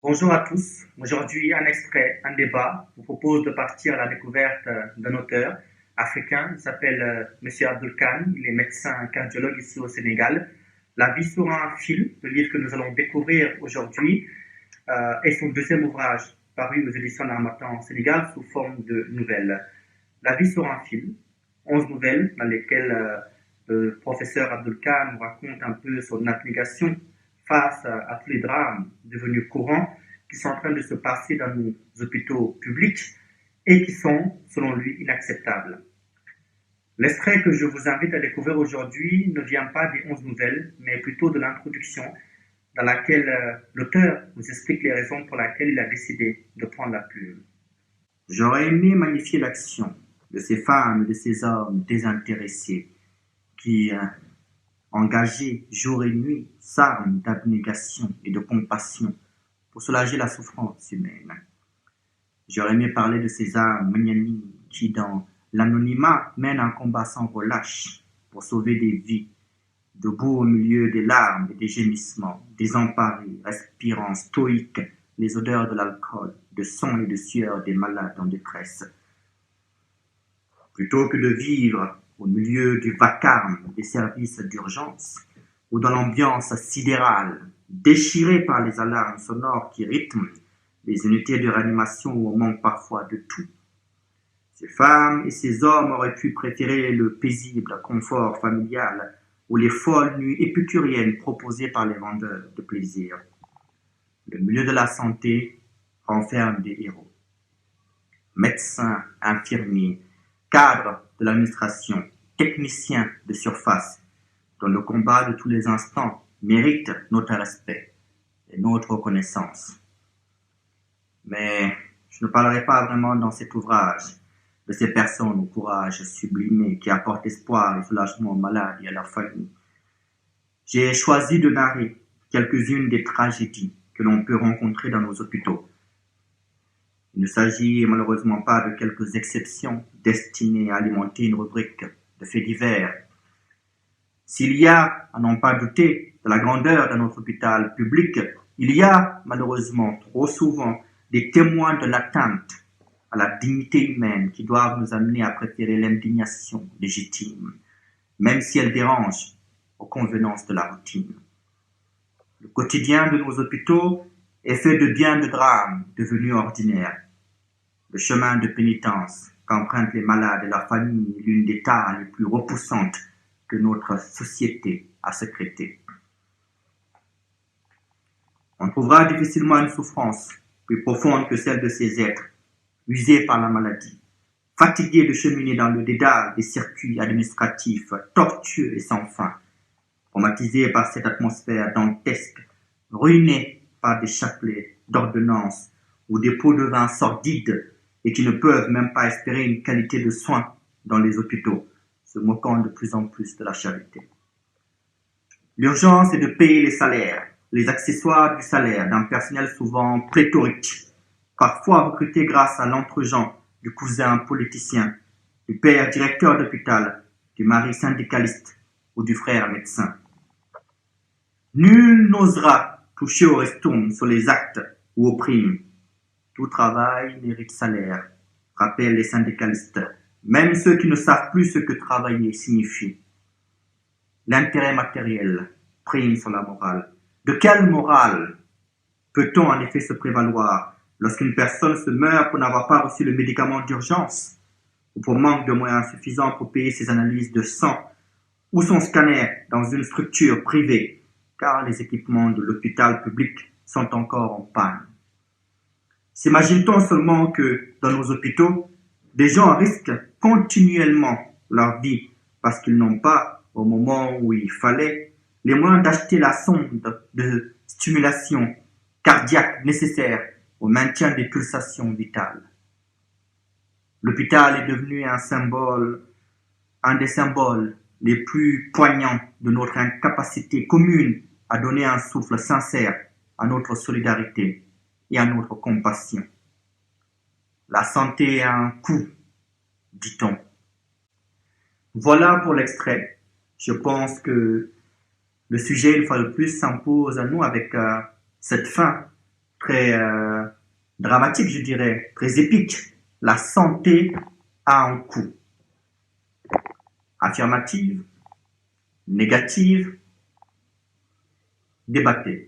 Bonjour à tous. Aujourd'hui, un extrait, un débat vous propose de partir à la découverte d'un auteur africain. Il s'appelle Monsieur Abdul Khan. Il est médecin cardiologue ici au Sénégal. La vie sur un fil, le livre que nous allons découvrir aujourd'hui, est son deuxième ouvrage paru aux éditions d'Harmattan au Sénégal sous forme de nouvelles. La vie sur un fil, 11 nouvelles dans lesquelles le professeur Abdul Khan nous raconte un peu son abnégation face à tous les drames devenus courants qui sont en train de se passer dans nos hôpitaux publics et qui sont, selon lui, inacceptables. L'extrait que je vous invite à découvrir aujourd'hui ne vient pas des 11 nouvelles, mais plutôt de l'introduction dans laquelle l'auteur nous explique les raisons pour lesquelles il a décidé de prendre la plume. J'aurais aimé magnifier l'action de ces femmes et de ces hommes désintéressés qui, engagés jour et nuit, s'arment d'abnégation et de compassion pour soulager la souffrance humaine. J'aurais aimé parler de ces âmes magnanimes qui, dans l'anonymat, mènent un combat sans relâche pour sauver des vies, debout au milieu des larmes et des gémissements, désemparés, respirant stoïques les odeurs de l'alcool, de sang et de sueur des malades en détresse. Plutôt que de vivre au milieu du vacarme des services d'urgence ou dans l'ambiance sidérale, déchirée par les alarmes sonores qui rythment les unités de réanimation où on manque parfois de tout. Ces femmes et ces hommes auraient pu préférer le paisible confort familial ou les folles nuits épicuriennes proposées par les vendeurs de plaisir. Le milieu de la santé renferme des héros. Médecins, infirmiers, cadres de l'administration, techniciens de surface, dont le combat de tous les instants mérite notre respect et notre reconnaissance. Mais je ne parlerai pas vraiment dans cet ouvrage de ces personnes au courage sublimé qui apportent espoir et soulagement aux malades et à leurs familles. J'ai choisi de narrer quelques-unes des tragédies que l'on peut rencontrer dans nos hôpitaux. Il ne s'agit malheureusement pas de quelques exceptions destinées à alimenter une rubrique de faits divers. S'il y a, à n'en pas douter, de la grandeur de notre hôpital public, il y a malheureusement trop souvent des témoins de l'atteinte à la dignité humaine qui doivent nous amener à préférer l'indignation légitime, même si elle dérange aux convenances de la routine. Le quotidien de nos hôpitaux est fait de bien de drames devenus ordinaires. Le chemin de pénitence qu'empruntent les malades et leurs familles est l'une des tares les plus repoussantes que notre société a sécrétée. On trouvera difficilement une souffrance plus profonde que celle de ces êtres, usés par la maladie, fatigués de cheminer dans le dédale des circuits administratifs tortueux et sans fin, traumatisés par cette atmosphère dantesque, ruinés par des chapelets d'ordonnances ou des pots de vin sordides et qui ne peuvent même pas espérer une qualité de soins dans les hôpitaux, se moquant de plus en plus de la charité. L'urgence est de payer les salaires, les accessoires du salaire d'un personnel souvent pléthorique, parfois recruté grâce à l'entregent du cousin politicien, du père directeur d'hôpital, du mari syndicaliste ou du frère médecin. Nul n'osera toucher au ristourne sur les actes ou aux primes. Tout travail mérite salaire, rappellent les syndicalistes, même ceux qui ne savent plus ce que travailler signifie. L'intérêt matériel prime sur la morale. De quelle morale peut-on en effet se prévaloir lorsqu'une personne se meurt pour n'avoir pas reçu le médicament d'urgence ou pour manque de moyens suffisants pour payer ses analyses de sang ou son scanner dans une structure privée, car les équipements de l'hôpital public sont encore en panne? S'imagine-t-on seulement que dans nos hôpitaux, des gens risquent continuellement leur vie parce qu'ils n'ont pas, au moment où il fallait, les moyens d'acheter la sonde de stimulation cardiaque nécessaire au maintien des pulsations vitales. L'hôpital est devenu un des symboles les plus poignants de notre incapacité commune à donner un souffle sincère à notre solidarité et à notre compassion. La santé a un coût, dit-on. Voilà pour l'extrait. Je pense que le sujet, une fois de plus, s'impose à nous avec cette fin très dramatique, je dirais, très épique. La santé a un coût. Affirmative, négative, débattez.